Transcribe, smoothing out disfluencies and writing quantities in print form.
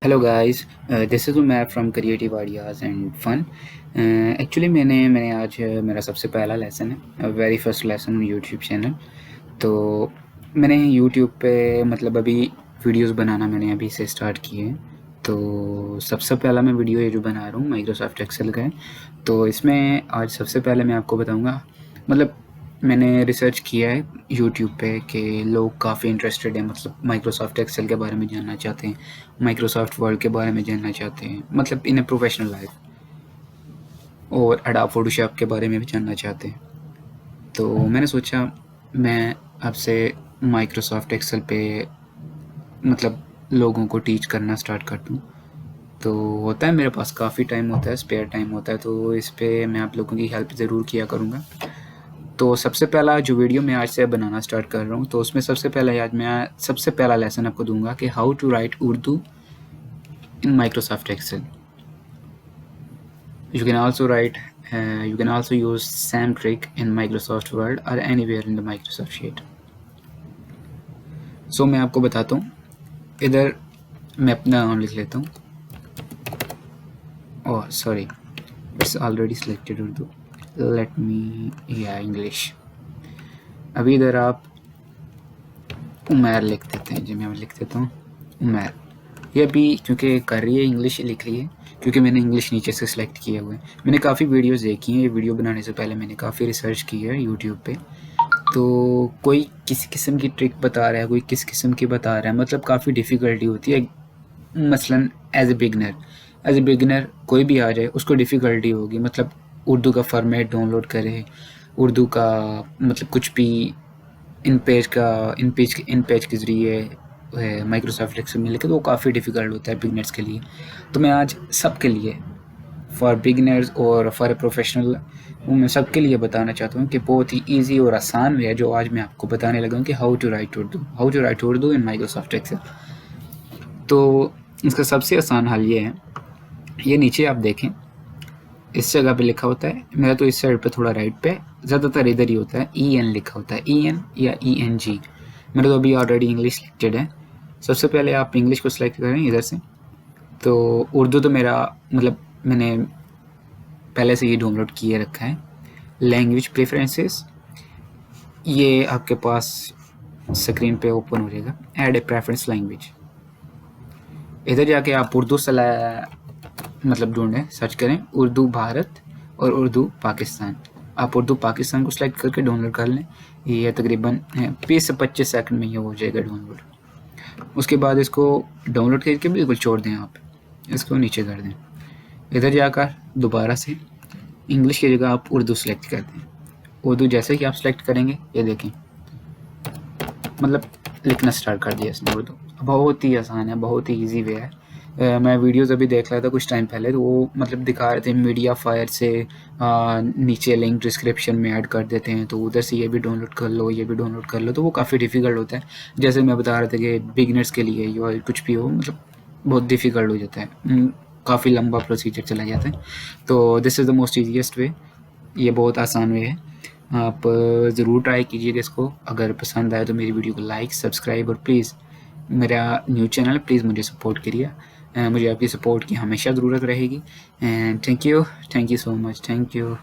Hello guys, this is Umair from Creative Ideas and Fun. Actually मैंने आज मेरा सबसे पहला लेसन है, very first lesson on YouTube channel. तो मैंने यूट्यूब पे मतलब अभी वीडियोस बनाना मैंने अभी से स्टार्ट किए हैं। तो सबसे पहला मैं वीडियो ये जो बना रहा हूँ माइक्रोसॉफ्ट एक्सेल का है। तो इसमें आज सबसे पहले मैं आपको बताऊँगा, मतलब मैंने रिसर्च किया है यूट्यूब पे कि लोग काफ़ी इंटरेस्टेड हैं, मतलब माइक्रोसॉफ्ट एक्सेल के बारे में जानना चाहते हैं, माइक्रोसॉफ्ट वर्ड के बारे में जानना चाहते हैं, मतलब इन ए प्रोफेशनल लाइफ, और एडोब फोटोशॉप के बारे में भी जानना चाहते हैं। तो मैंने सोचा मैं आपसे माइक्रोसॉफ्ट एक्सेल पे मतलब लोगों को टीच करना स्टार्ट कर दूँ। तो होता है मेरे पास काफ़ी टाइम होता है, स्पेयर टाइम होता है, तो इस पे मैं आप लोगों की हेल्प ज़रूर किया करूँगा। तो सबसे पहला जो वीडियो मैं आज से बनाना स्टार्ट कर रहा हूँ, तो उसमें सबसे पहला लेसन आपको दूंगा कि how to write Urdu in Microsoft Excel. You can also write you can also use same trick in Microsoft Word or anywhere in the Microsoft Sheet. So मैं आपको बताता हूँ, इधर मैं अपना नाम लिख लेता हूँ। Oh sorry, it's already selected Urdu, let me या इंग्लिश। अभी इधर आप उमैर लिख देते हैं, जी मैं लिख देता हूँ उमैर। ये अभी क्योंकि कर रही है इंग्लिश लिख रही है, क्योंकि मैंने इंग्लिश नीचे से सिलेक्ट किए हुए हैं। मैंने काफ़ी वीडियोस देखी हैं, ये वीडियो बनाने से पहले मैंने काफ़ी रिसर्च की है यूट्यूब पे। तो कोई किस किस्म की ट्रिक बता रहा है, कोई किस किस्म की बता रहा है, मतलब काफ़ी डिफ़िकल्टी होती है। मसलन एज ए बिगिनर कोई भी आ जाए उसको डिफ़िकल्टी होगी, मतलब उर्दू का फॉर्मेट डाउनलोड करे, उर्दू का मतलब कुछ भी इन पेज के ज़रिए माइक्रोसॉफ्ट एक्सेल में लिखे, तो वो काफ़ी डिफ़िकल्ट होता है बिगनर्स के लिए। तो मैं आज सबके लिए, फॉर बिगनर्स और फॉर ए प्रोफेशनल, वो मैं सबके लिए बताना चाहता हूँ कि बहुत ही ईजी और आसान वे है जो आज मैं आपको बताने लगा हूँ कि how to write Urdu in Microsoft Excel. तो इसका सबसे आसान हल ये है, ये नीचे आप देखें इस जगह पे लिखा होता है, मेरा तो इस साइड पे थोड़ा राइट पे, ज़्यादातर इधर ही होता है, EN लिखा होता है, EN या ENG। मेरा तो अभी ऑलरेडी इंग्लिश सिलेक्टेड है। सबसे पहले आप इंग्लिश को सिलेक्ट करें इधर से। तो उर्दू तो मेरा मतलब मैंने पहले से ही डाउनलोड किए रखा है। लैंग्वेज प्रेफरेंसेस, ये आपके पास स्क्रीन पे ओपन हो जाएगा, ऐड ए प्रेफरेंस लैंग्वेज। इधर जाके आप उर्दू मतलब ढूंढें, सर्च करें उर्दू भारत और उर्दू पाकिस्तान। आप उर्दू पाकिस्तान को सिलेक्ट करके डाउनलोड कर लें। ये तकरीबन 20 से 25 सेकंड में ये हो जाएगा डाउनलोड। उसके बाद इसको डाउनलोड करके बिल्कुल छोड़ दें, आप इसको नीचे कर दें। इधर जाकर दोबारा से इंग्लिश की जगह आप उर्दू सेलेक्ट कर दें। उर्दू जैसे ही आप सेलेक्ट करेंगे, ये देखें मतलब लिखना स्टार्ट कर दिया इसने उर्दू। बहुत ही आसान है, बहुत ही ईजी वे है। मैं वीडियोस अभी देख रहा था कुछ टाइम पहले, तो वो मतलब दिखा रहे थे मीडिया फायर से नीचे लिंक डिस्क्रिप्शन में ऐड कर देते हैं, तो उधर से ये भी डाउनलोड कर लो, ये भी डाउनलोड कर लो। तो वो काफ़ी डिफ़िकल्ट होता है। जैसे मैं बता रहा था कि बिगिनर्स के लिए या कुछ भी हो, मतलब बहुत डिफ़िकल्ट हो जाता है, काफ़ी लंबा प्रोसीजर चला जाता है। तो this is the most easiest वे, ये बहुत आसान वे है। आप ज़रूर ट्राई कीजिएगा इसको। अगर पसंद आए तो मेरी वीडियो को लाइक, सब्सक्राइब और प्लीज़ मेरा न्यू चैनल प्लीज़ मुझे सपोर्ट करिए। मुझे आपकी सपोर्ट की हमेशा ज़रूरत रहेगी। And thank you so much, thank you.